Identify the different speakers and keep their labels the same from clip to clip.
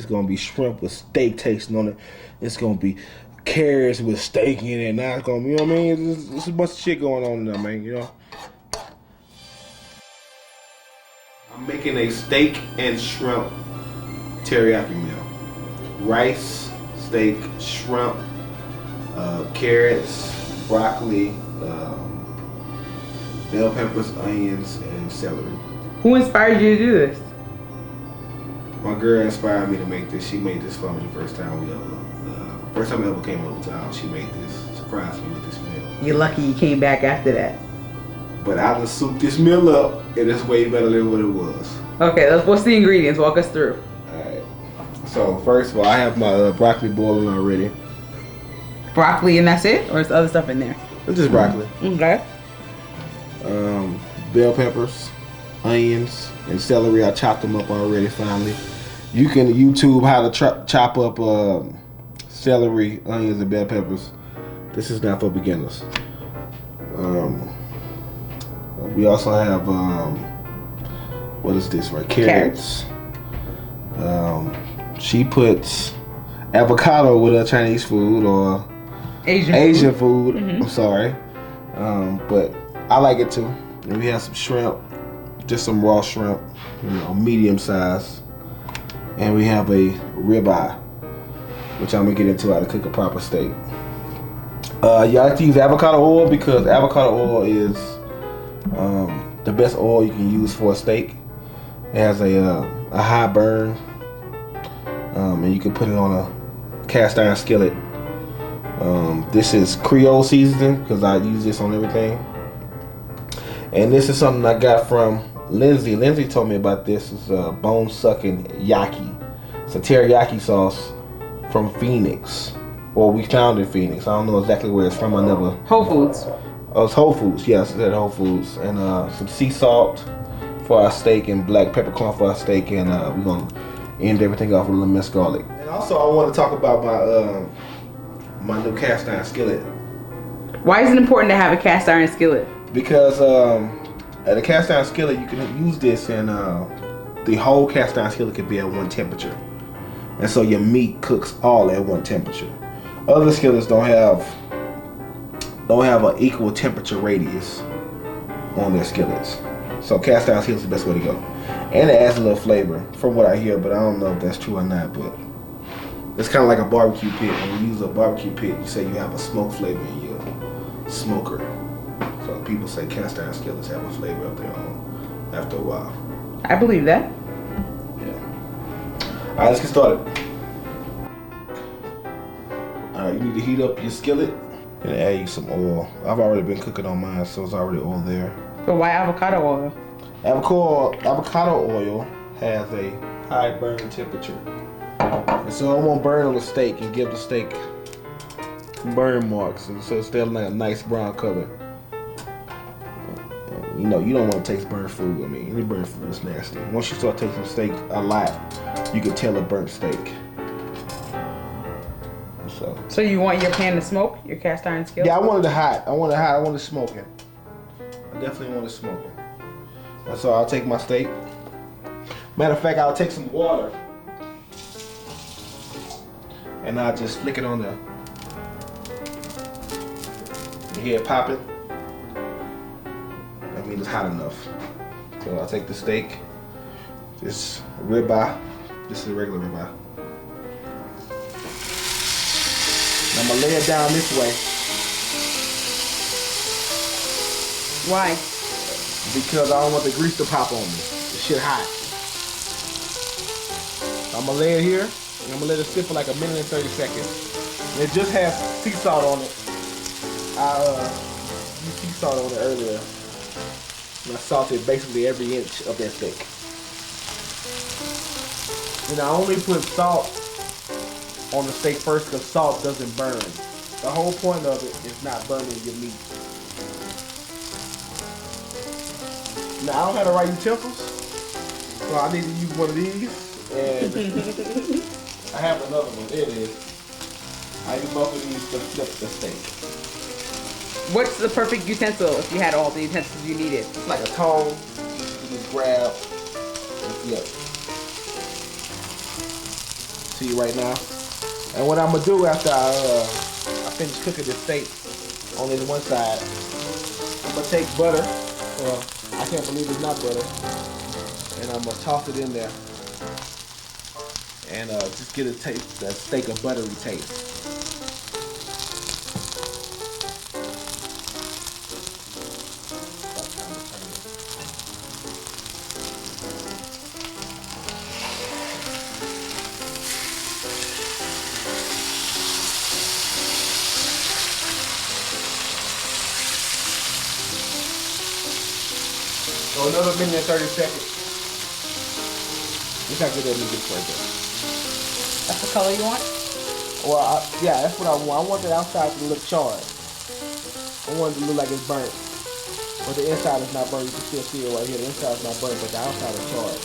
Speaker 1: It's gonna be shrimp with steak tasting on it. It's gonna be carrots with steak in it. Now it's gonna be, you know what I mean? There's a bunch of shit going on in there, man, you know? I'm making a steak and shrimp teriyaki meal. Rice, steak, shrimp, carrots, broccoli, bell peppers, onions, and celery.
Speaker 2: Who inspired you to do this?
Speaker 1: My girl inspired me to make this. She made this for me the first time we ever came over to the house. She made this, surprised me with this meal.
Speaker 2: You're lucky you came back after that.
Speaker 1: But I done souped this meal up, and it's way better than what it was.
Speaker 2: Okay, what's the ingredients? Walk us through.
Speaker 1: Alright. So first of all, I have my broccoli boiling already.
Speaker 2: Broccoli and that's it? Or is other stuff in there?
Speaker 1: It's just broccoli.
Speaker 2: Okay.
Speaker 1: Bell peppers, onions, and celery. I chopped them up already finally. You can YouTube how to chop up celery, onions, and bell peppers. This is not for beginners. We also have what is this right? Carrots. She puts avocado with her Chinese food or Asian food. I'm sorry, but I like it too. And we have some shrimp, just some raw shrimp, you know, medium size. And we have a ribeye, which I'm gonna get into how to cook a proper steak. You like to use avocado oil because avocado oil is the best oil you can use for a steak. It has a high burn, and you can put it on a cast iron skillet. This is Creole seasoning because I use this on everything. And this is something I got from Lindsay. Lindsay told me about this. It's a bone-sucking yaki. It's a teriyaki sauce from Phoenix. Well, we found it in Phoenix. I don't know exactly where it's from. I never...
Speaker 2: Whole Foods.
Speaker 1: Oh, it's Whole Foods. Yes, it's at Whole Foods. And some sea salt for our steak and black peppercorn for our steak. And we're going to end everything off with a little minced garlic. And also, I want to talk about my new cast iron skillet.
Speaker 2: Why is it important to have a cast iron skillet?
Speaker 1: Because at a cast iron skillet, you can use this, and the whole cast iron skillet can be at one temperature, and so your meat cooks all at one temperature. Other skillets don't have an equal temperature radius on their skillets. So cast iron skillet is the best way to go, and it adds a little flavor, from what I hear. But I don't know if that's true or not. But it's kind of like a barbecue pit. When you use a barbecue pit, you say you have a smoke flavor in your smoker. So people say cast iron skillets have a flavor of their own after a while.
Speaker 2: I believe that.
Speaker 1: Yeah. Alright, let's get started. Alright, you need to heat up your skillet and add you some oil. I've already been cooking on mine, so it's already oil there.
Speaker 2: But why avocado oil?
Speaker 1: Avocado oil has a high burn temperature. And so it won't burn on the steak and give the steak burn marks, and so it's still like a nice brown color. You know, you don't want to taste burnt food. I mean, any burnt food is nasty. Once you start tasting steak a lot, you can tell a burnt steak.
Speaker 2: So you want your pan to smoke? Your cast iron skillet?
Speaker 1: Yeah, I wanted it hot. I wanted it smoking. I definitely want it smoking. And so I'll take my steak. Matter of fact, I'll take some water and I'll just flick it on there. You hear it popping? I mean, it's hot enough. So I'll take the steak, this ribeye. This is a regular ribeye. And I'm gonna lay it down this way.
Speaker 2: Why?
Speaker 1: Because I don't want the grease to pop on me. This shit hot. I'm gonna lay it here, and I'm gonna let it sit for like 1 minute and 30 seconds. And it just has sea salt on it. I used sea salt on it earlier. And I salted basically every inch of that steak. And I only put salt on the steak first because salt doesn't burn. The whole point of it is not burning your meat. Now I don't have the right utensils, so I need to use one of these. And I have another one. There it is. I use both of these to flip the steak.
Speaker 2: What's the perfect utensil if you had all the utensils you needed?
Speaker 1: It's like a cone. You just grab and flip. see right now. And what I'm gonna do after I finish cooking this steak on this one side, I'm gonna take butter. I can't believe it's not butter. And I'm gonna toss it in there and just get a taste, that steak a buttery taste. So another minute and 30 seconds. Look how good that meat is right there.
Speaker 2: That's the color you want?
Speaker 1: Well, yeah, that's what I want. I want the outside to look charred. I want it to look like it's burnt. But the inside is not burnt. You can still see it right here. The inside is not burnt, but the outside is charred.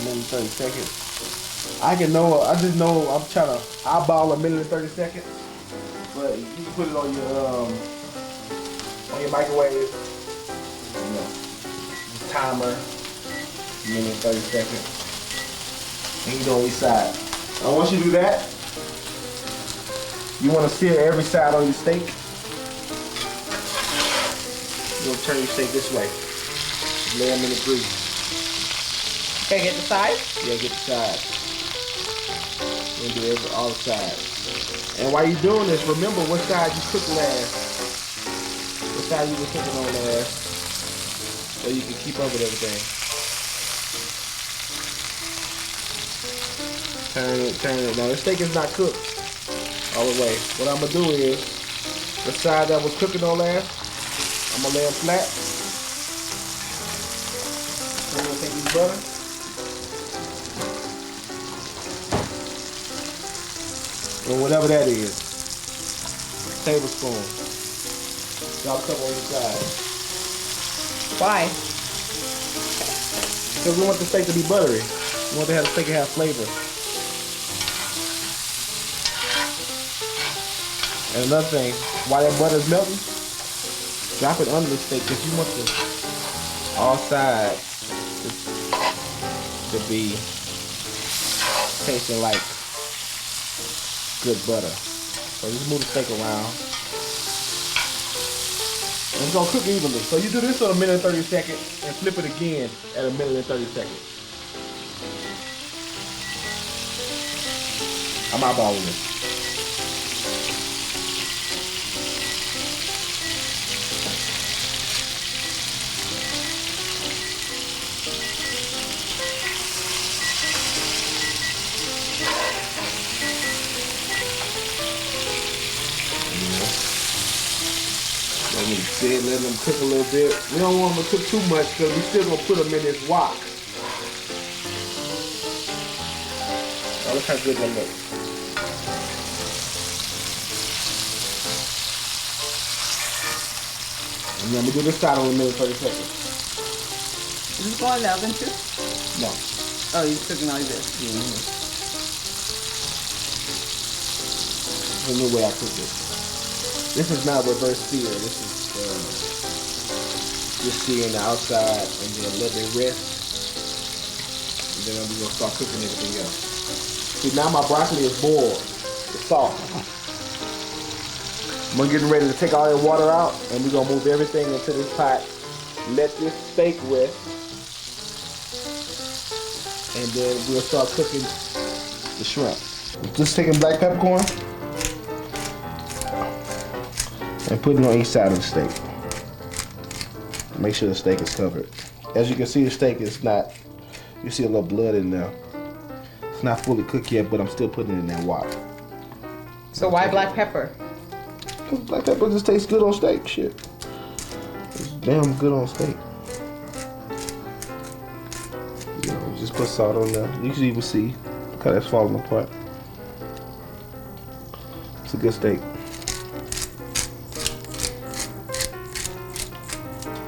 Speaker 1: Minute 30 seconds. I just know I'm trying to eyeball a minute and 30 seconds. But you can put it on your microwave. You know, timer, minute and 30 seconds. And you do on each side. And once you do that, you want to sear every side on your steak. You'll turn your steak this way. Lay them in the grease.
Speaker 2: Okay, get the sides?
Speaker 1: Yeah, get the sides. You're gonna do all the sides. And while you're doing this, remember what side you cooked last. What side you were cooking on last. So you can keep up with everything. Turn it. Now the steak is not cooked all the way. What I'm gonna do is, the side that was cooking on last, I'm gonna lay them flat. I'm gonna take this butter. Or whatever that is. Tablespoon. Y'all cover on each side.
Speaker 2: Why?
Speaker 1: Because we want the steak to be buttery. We want the steak to have flavor. And another thing, while that butter's melting, drop it under the steak because you want all sides to be tasting like good butter. So just move the steak around. And it's gonna cook evenly. So you do this for a minute and 30 seconds and flip it again at a minute and 30 seconds. I'm eyeballing this. Let them cook a little bit. We don't want them to cook too much because we're still going to put them in this wok. Oh, look how good that looks. And then we do this side on a minute 30 seconds.
Speaker 2: Is this going in the oven too?
Speaker 1: No.
Speaker 2: Oh, you're cooking like this?
Speaker 1: Mm-hmm. This is a new way I cook this. This is not reverse sear. This is just searing the outside and then let it rest. And then we're going to start cooking everything else. See, now my broccoli is boiled. It's soft. I'm getting ready to take all that water out and we're going to move everything into this pot. Let this steak rest. And then we'll start cooking the shrimp. Just taking black peppercorn and putting it on each side of the steak. Make sure the steak is covered. As you can see, the steak is not, you see a little blood in there. It's not fully cooked yet, but I'm still putting it in that wok.
Speaker 2: So why black pepper?
Speaker 1: Because black pepper just tastes good on steak, shit. It's damn good on steak. You know, just put salt on there. You can even see how that's falling apart. It's a good steak.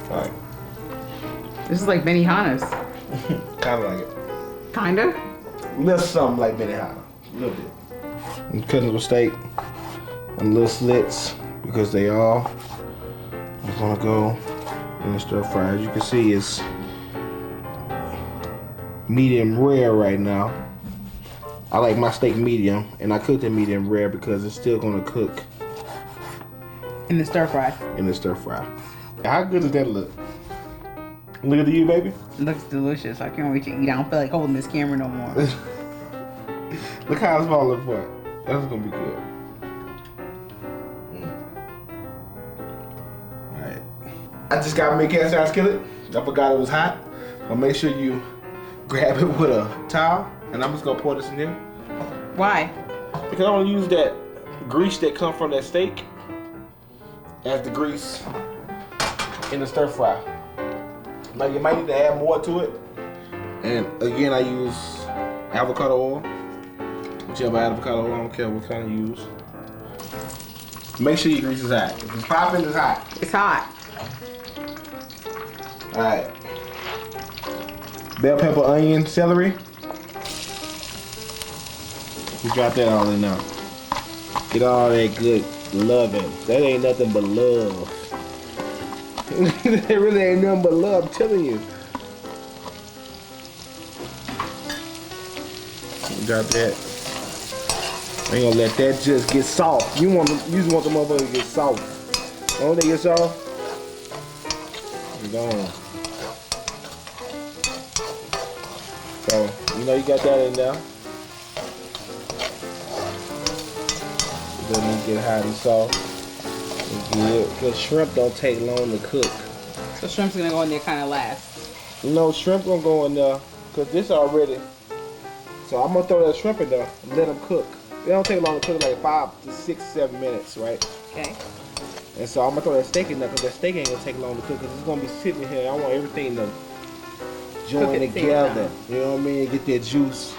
Speaker 1: Alright.
Speaker 2: This is like Benihana's.
Speaker 1: Kind of like it.
Speaker 2: Kinda?
Speaker 1: A little something like Benihana. A little bit. I'm cutting a little steak. and little slits because they all are gonna go in the stir fry. As you can see, it's medium rare right now. I like my steak medium, and I cooked it medium rare because it's still gonna cook
Speaker 2: in the stir fry.
Speaker 1: In the stir fry. How good does that look? Look at you, baby.
Speaker 2: It looks delicious. I can't wait to eat. I don't feel like holding this camera no more.
Speaker 1: Look how it's falling apart. That's gonna be good. Alright. I just got me cast iron skillet. I forgot it was hot. So make sure you grab it with a towel, and I'm just gonna pour this in here.
Speaker 2: Why?
Speaker 1: Because I want to use that grease that comes from that steak as the grease in the stir fry. Now you might need to add more to it. And again, I use avocado oil. Whichever avocado oil, I don't care what kind you use. Make sure your grease is hot. If it's popping, it's hot.
Speaker 2: It's hot.
Speaker 1: Alright. Bell pepper, onion, celery. We drop that all in now. Get all that good loving. That ain't nothing but love. That really ain't nothing but love, I'm telling you. Drop that. Ain't gonna let that just get soft. You just want the motherfucker to get soft. Don't they get soft? It's gone. So, you know you got that in there. It doesn't get hot and soft. It's good. Because shrimp don't take long to cook.
Speaker 2: So shrimp's gonna go in there kind of last.
Speaker 1: No, shrimp gonna go in there because this already. So I'm gonna throw that shrimp in there and let them cook. They don't take long to cook, like 5 to 6, 7 minutes, right?
Speaker 2: Okay.
Speaker 1: And so I'm gonna throw that steak in there because that steak ain't gonna take long to cook because it's gonna be sitting here. I want everything to join together. You know what I mean? Get that juice.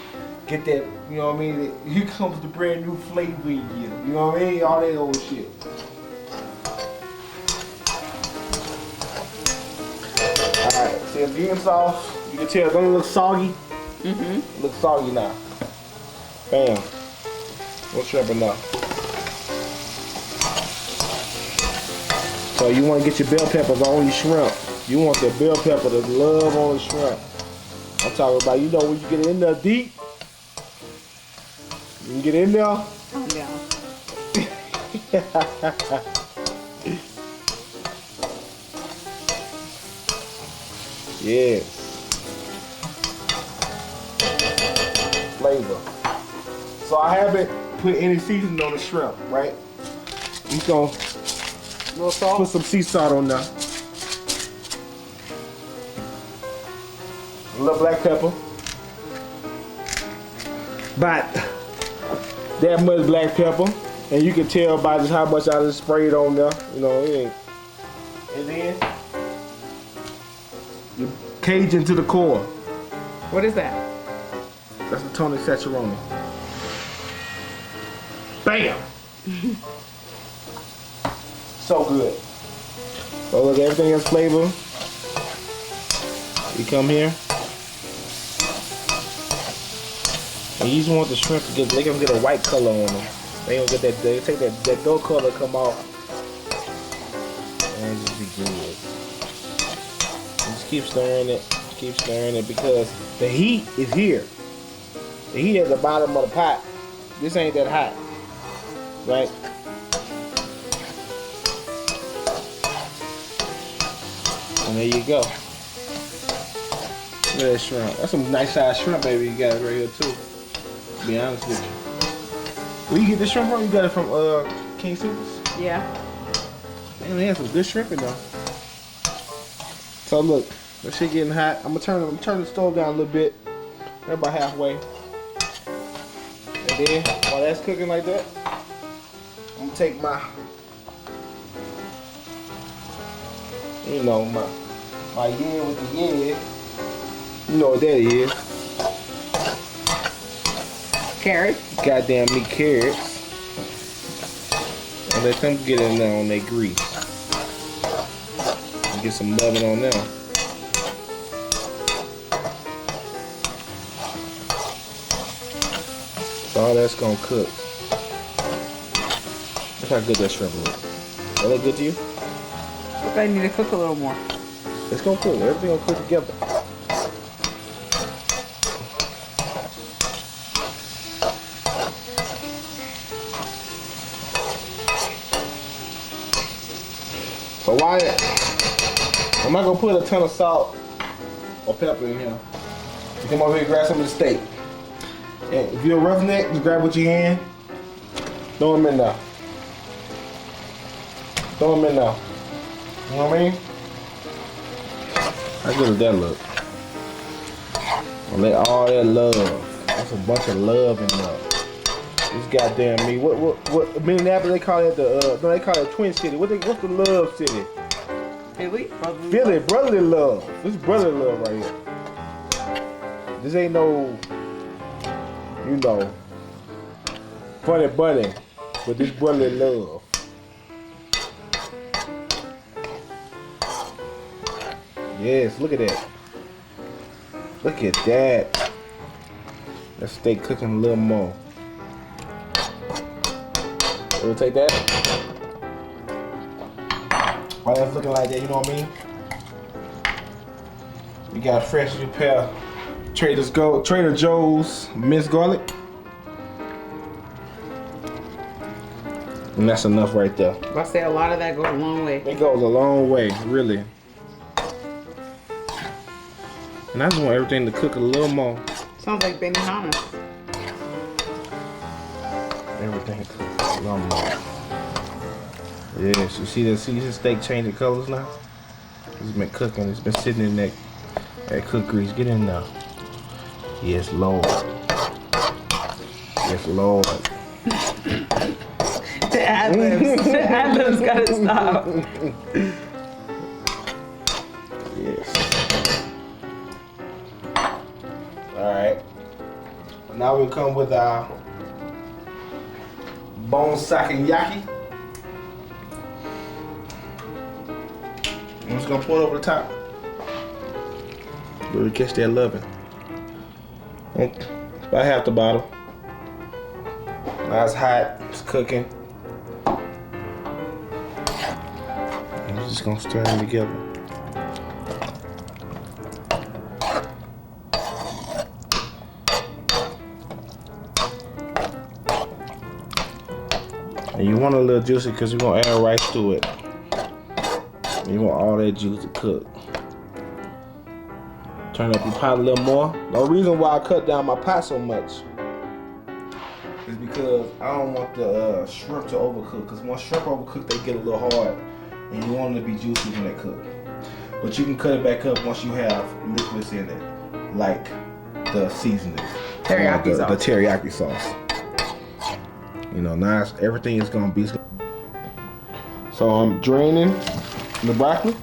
Speaker 1: Get that, you know what I mean? Here comes the brand new flavor in you. You know what I mean? All that old shit. Alright, see it's getting soft. You can tell it's gonna look soggy.
Speaker 2: Mm-hmm.
Speaker 1: Look soggy now. Bam. We'll shrimp enough. So you want to get your bell peppers on your shrimp. You want the bell pepper to love on the shrimp. I'm talking about, you know, when you get in there deep. You can get in there.
Speaker 2: Calm down.
Speaker 1: Yes. Flavor. So I haven't put any seasoning on the shrimp, right? I'm gonna put some sea salt on there. A little black pepper. But that much black pepper, and you can tell by just how much I just sprayed on there. You know, it ain't. And then you Cajun to the core.
Speaker 2: What is that?
Speaker 1: That's the Tony Saccheroni. Bam! So good. So look, everything has flavor. You come here. And you just want the shrimp to get, they gonna get a white color on them. They gonna get that, they take that gold color come off. And just be good. And just keep stirring it because the heat is here. The heat at the bottom of the pot. This ain't that hot. Right? And there you go. Look at that shrimp. That's some nice size shrimp, baby. You got it right here too. To be honest with you. Where you get this shrimp from? You got it from King Supers?
Speaker 2: Yeah.
Speaker 1: Man, they have some good shrimp in there. So look, that shit getting hot. I'm gonna turn the stove down a little bit. They're about halfway. And then while that's cooking like that, I'm gonna take my, you know, my yen with the yen. You know what that is.
Speaker 2: Carrots.
Speaker 1: Goddamn me carrots. And let them get in there on that grease. And get some loving on them. So all that's gonna cook. Look how good that shrimp looks. That look good to you?
Speaker 2: Look, I need to cook a little more.
Speaker 1: It's gonna cook. Everything gonna cook together. So why? I'm not gonna put a ton of salt or pepper in here. You come over here and grab some of the steak. And if you're a roughneck, just grab with your hand. Throw them in there. Throw them in there. You know what I mean? How good does that look? And let all that love. That's a bunch of love in there. This goddamn meat. What Minneapolis they call it no, they call it Twin City. What's the love city?
Speaker 2: Philly?
Speaker 1: Philly, brotherly love. This is brotherly love right here. This ain't no, you know, funny bunny, but this brotherly love. Yes, look at that. Look at that. That steak cooking a little more. We'll take that. While that's looking like that, you know what I mean? We got a freshly prepared Trader Joe's minced garlic. And that's enough right there.
Speaker 2: I say a lot of that goes a long way.
Speaker 1: It goes a long way, really. And I just want everything to cook a little more.
Speaker 2: Sounds like Benihana.
Speaker 1: Everything cooked a little more. Yes, you see the steak changing colors now? It's been cooking, it's been sitting in that cooked grease. Get in there. Yes, Lord. Yes, Lord.
Speaker 2: The ad-libs gotta stop.
Speaker 1: Yes. Alright. Now we come with our bone sakayaki. I'm just gonna pour it over the top. Really catch that loving. About half the bottle. Now it's hot, it's cooking. I'm just gonna stir them together. And you want it a little juicy because you're gonna add rice to it. And you want all that juice to cook. Turn up your pot a little more. The reason why I cut down my pot so much is because I don't want the shrimp to overcook. Because once shrimp overcook, they get a little hard, and you want them to be juicy when they cook. But you can cut it back up once you have liquids in it, like the seasoning,
Speaker 2: Teriyaki sauce.
Speaker 1: The teriyaki sauce. You know, now everything is gonna be. So I'm draining the broccoli.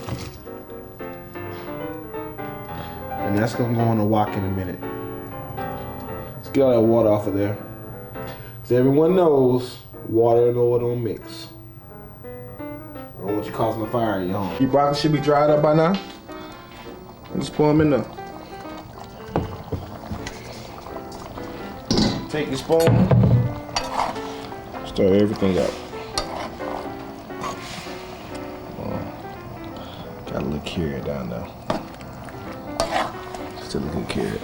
Speaker 1: And that's gonna go on the wok in a minute. Let's get all that water off of there. Because everyone knows water and oil don't mix. I don't want you causing a fire in your home. Your broccoli should be dried up by now. Just pour them in there. Take your spoon. Stir everything up. Got a little carrot down there. Still a good carrot.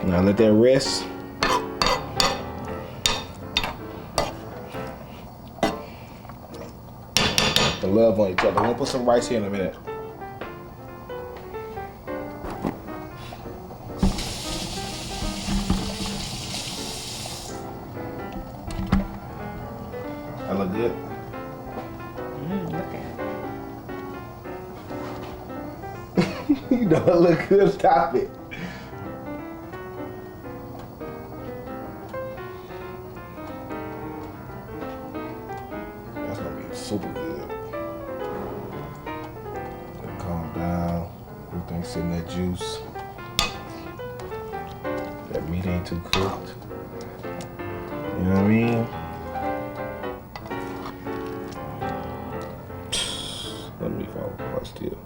Speaker 1: Now let that rest. The love on each other. We'll put some rice here in a minute. That look good?
Speaker 2: Look at
Speaker 1: it. You know it look good, stop it. That's gonna be super good. Calm down. Everything's sitting in that juice. That meat ain't too cooked. You know know what I mean? Let me follow still.